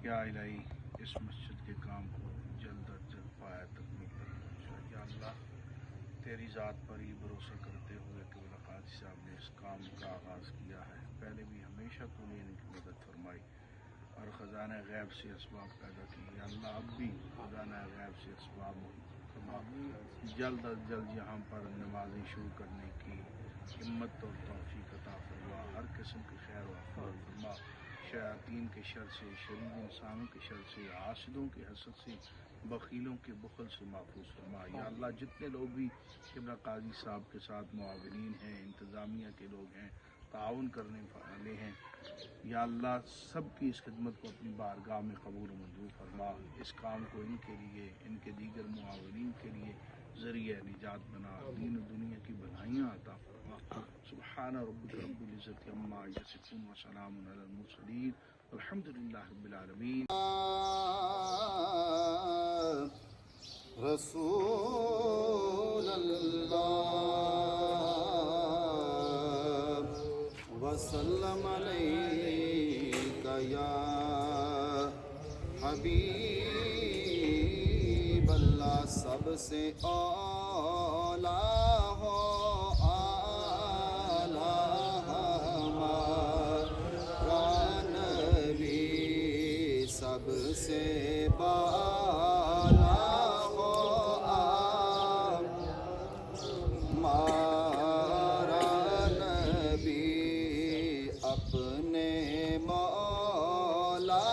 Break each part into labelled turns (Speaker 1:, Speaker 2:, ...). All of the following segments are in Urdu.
Speaker 1: یا الہی اس مسجد کے کام کو جلد از جلد پایا تکمیل پر پہنچا۔ یا اللہ تیری ذات پر ہی بھروسہ کرتے ہوئے کہ قاضی صاحب نے اس کام کا آغاز کیا ہے، پہلے بھی ہمیشہ تو نے ان کی مدد فرمائی اور خزانہ غیب سے اسباب پیدا کی۔ یا اللہ اب بھی خزانہ غیب سے اسباب فرما، جلد از جلد یہاں پر نمازیں شروع کرنے کی ہمت اور توفیق عطا فرما، ہر قسم کی خیر و آفات فرما، شیاطین کے شر سے، شریر انسانوں کے شر سے، حاسدوں کے حسد سے، بخیلوں کے بخل سے محفوظ فرما۔ یا اللہ جتنے لوگ بھی قبلہ قاضی صاحب کے ساتھ معاونین ہیں، انتظامیہ کے لوگ ہیں، تعاون کرنے والے ہیں، یا اللہ سب کی اس خدمت کو اپنی بارگاہ میں قبول و منظور فرما، اس کام کو ان کے لیے، ان کے دیگر معاونین کے لیے ذریعہ نجات بنا، دین و دنیا کی بھلائیاں عطا فرما۔ سبحان ربک رب العزت عما یصفون وسلام علی المرسلین والحمد للہ رب العالمین۔
Speaker 2: رسول اللہ وسلم علیک یا حبیب اللہ، سب سے اولا ہو اعلیٰ ہمارا نبی، سب سے بالا اپنے مولا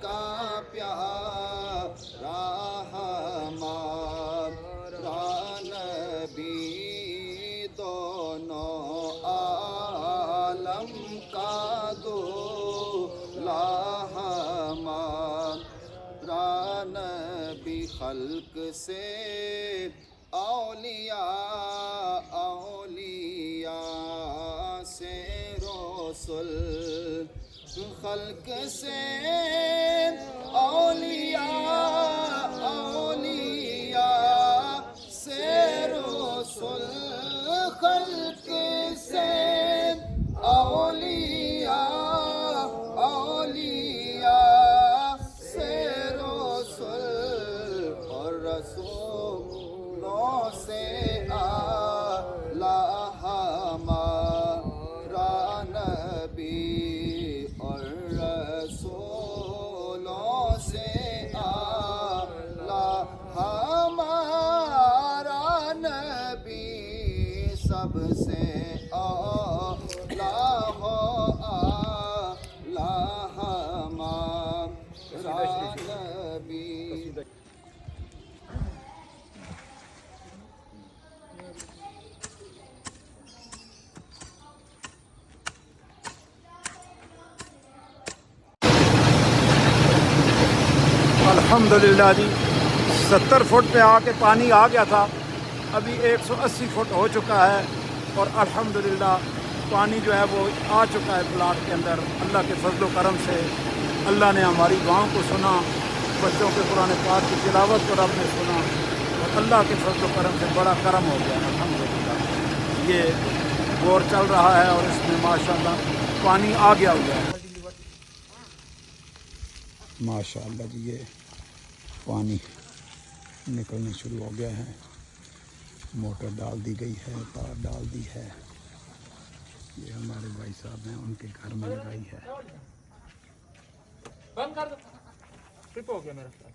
Speaker 2: کا پیارا ہمارا نبی، دونوں عالم کا دولا ہمارا نبی، خلق سے اولیاء، اولیاء سے رسول، خلق سے اولیاء، اولیاء سے رسول، خلق سے اولیاء، اولیاء سے رسول، اور رسولوں سے اعلیٰ ہمارا نبی، اور رسولوں سے اعلیٰ ہمارا نبی، سب سے اعلیٰ ہو اعلیٰ ہمارا نبی۔
Speaker 3: الحمدللہ جی 70 فٹ پہ آ کے پانی آ گیا تھا، ابھی 180 فٹ ہو چکا ہے، اور الحمدللہ پانی جو ہے وہ آ چکا ہے پلاٹ کے اندر۔ اللہ کے فضل و کرم سے اللہ نے ہماری دعاؤں کو سنا، بچوں کے قرآن پاک کی تلاوت کو رب نے سنا، اور اللہ کے فضل و کرم سے بڑا کرم ہو گیا الحمدللہ۔ یہ بور چل رہا ہے اور اس میں ماشاءاللہ پانی آ گیا ہوا ہے ماشاءاللہ جی، یہ پانی نکلنا شروع ہو گیا ہے، موٹر ڈال دی گئی ہے، تار ڈال دی ہے، یہ ہمارے بھائی صاحب ہیں، ان کے گھر میں لگائی ہے۔
Speaker 4: بند کر دو، ٹرپ ہو گیا میرا خیال سے۔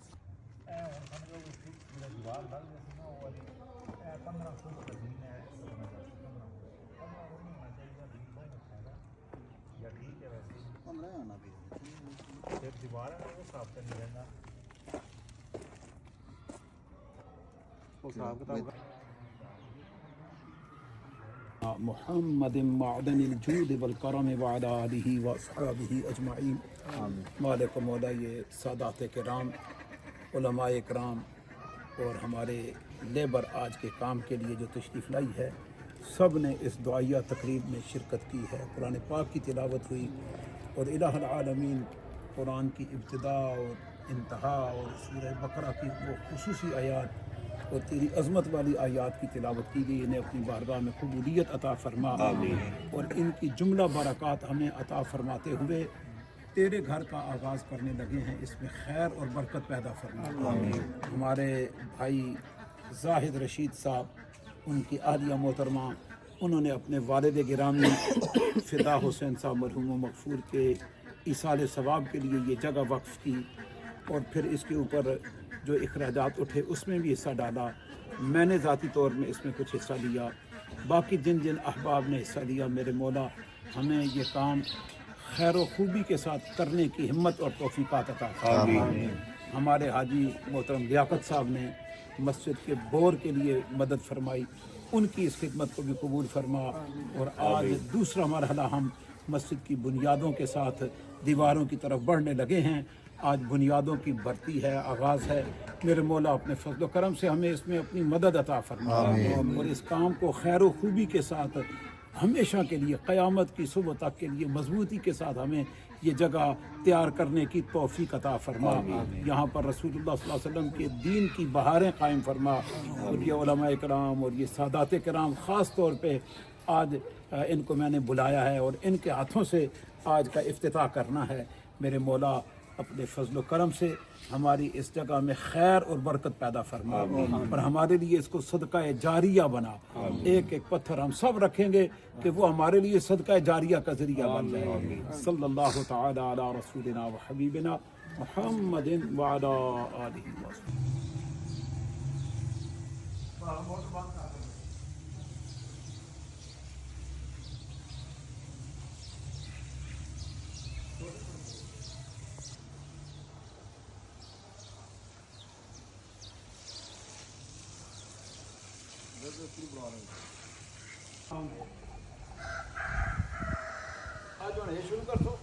Speaker 4: دیوار ہے وہ صاف کرنی رہنا، وہ صاف کتاب
Speaker 3: محمد معدن الجود والکرم وعلی آلہ واصحابہ اجمعین۔ مالک و مولا، یہ سادات کرام، علماء کرام اور ہمارے لیبر آج کے کام کے لیے جو تشریف لائی ہے، سب نے اس دعائیہ تقریب میں شرکت کی ہے۔ قرآن پاک کی تلاوت ہوئی، اور الہ العالمین قرآن کی ابتدا اور انتہا اور سورہ بقرہ کی وہ خصوصی آیات اور تیری عظمت والی آیات کی تلاوت کی گئی، انہیں اپنی بارگاہ میں قبولیت عطا فرما، اور ان کی جملہ برکات ہمیں عطا فرماتے ہوئے تیرے گھر کا آغاز کرنے لگے ہیں اس میں خیر اور برکت پیدا فرما. ہمارے بھائی زاہد رشید صاحب ان کی اہلیہ محترمہ انہوں نے اپنے والد گرامی فدا حسین صاحب مرحوم و مغفور کے ایصال ثواب کے لیے یہ جگہ وقف کی اور پھر اس کے اوپر جو اخراجات اٹھے اس میں بھی حصہ ڈالا. میں نے ذاتی طور میں اس میں کچھ حصہ لیا. باقی جن جن احباب نے حصہ لیا میرے مولا ہمیں یہ کام خیر و خوبی کے ساتھ کرنے کی ہمت اور توفیقات عطا فرما. ہمارے حاجی محترم لیاقت صاحب نے مسجد کے بور کے لیے مدد فرمائی, ان کی اس خدمت کو بھی قبول فرما. اور آج دوسرا مرحلہ ہم مسجد کی بنیادوں کے ساتھ دیواروں کی طرف بڑھنے لگے ہیں. آج بنیادوں کی بھرتی ہے, آغاز ہے. میرے مولا اپنے فضل و کرم سے ہمیں اس میں اپنی مدد عطا فرما اور اس کام کو خیر و خوبی کے ساتھ ہمیشہ کے لیے قیامت کی صبح تک کے لیے مضبوطی کے ساتھ ہمیں یہ جگہ تیار کرنے کی توفیق عطا فرما. یہاں پر رسول اللہ صلی اللہ علیہ وسلم کے دین کی بہاریں قائم فرما. اور یہ علماء کرام اور یہ سادات کرام خاص طور پہ آج ان کو میں نے بلایا ہے اور ان کے ہاتھوں سے آج کا افتتاح کرنا ہے. میرے مولا اپنے فضل و کرم سے ہماری اس جگہ میں خیر اور برکت پیدا فرما اور ہمارے لیے اس کو صدقہ جاریہ بنا. ایک ایک پتھر ہم سب رکھیں گے کہ وہ ہمارے لیے صدقہ جاریہ کا ذریعہ بن جائے. صلی اللہ تعالی علی رسولنا و حبیبنا محمد وعلی آلہ وصحبہ. آج یہ شروع کر دو.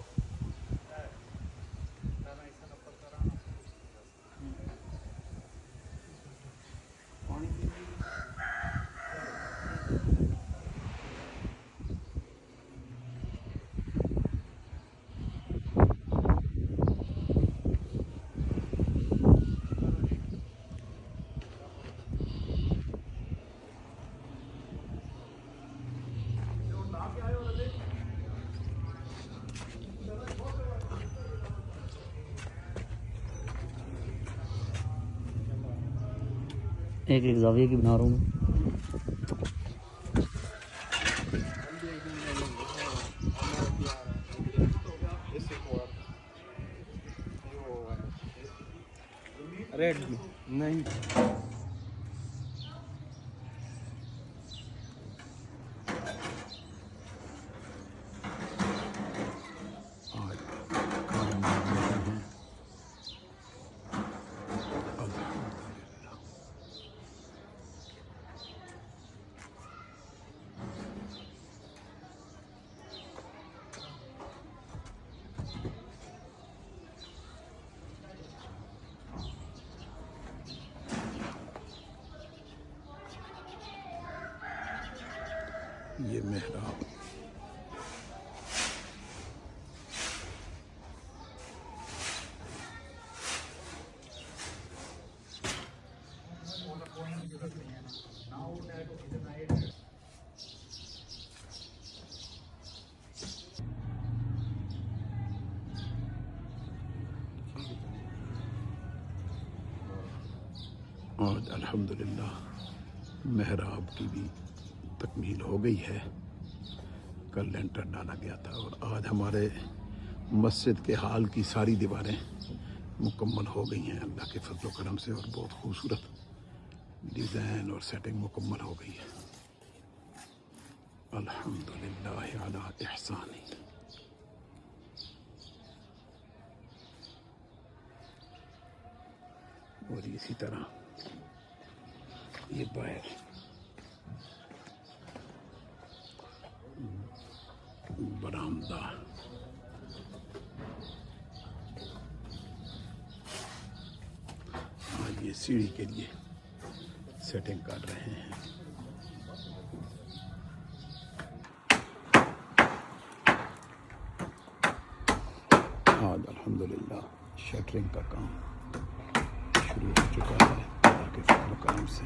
Speaker 5: ایک ایک زاویے کی بنا رہا ہوں میں.
Speaker 4: ریڈ نہیں
Speaker 3: یہ محراب آج الحمدللہ محراب کی بھی تکمیل ہو گئی ہے. کل لینٹر ڈالا گیا تھا اور آج ہمارے مسجد کے حال کی ساری دیواریں مکمل ہو گئی ہیں اللہ کے فضل و کرم سے, اور بہت خوبصورت ڈیزائن اور سیٹنگ مکمل ہو گئی ہے. الحمدللہ علی احسانی. اور اسی طرح یہ باہر برآمدہ آج یہ سیڑھی کے لیے سیٹنگ کر رہے ہیں. آج الحمدللہ شٹرنگ کا کام شروع ہو چکا ہے اللہ کے فضل و کرم سے.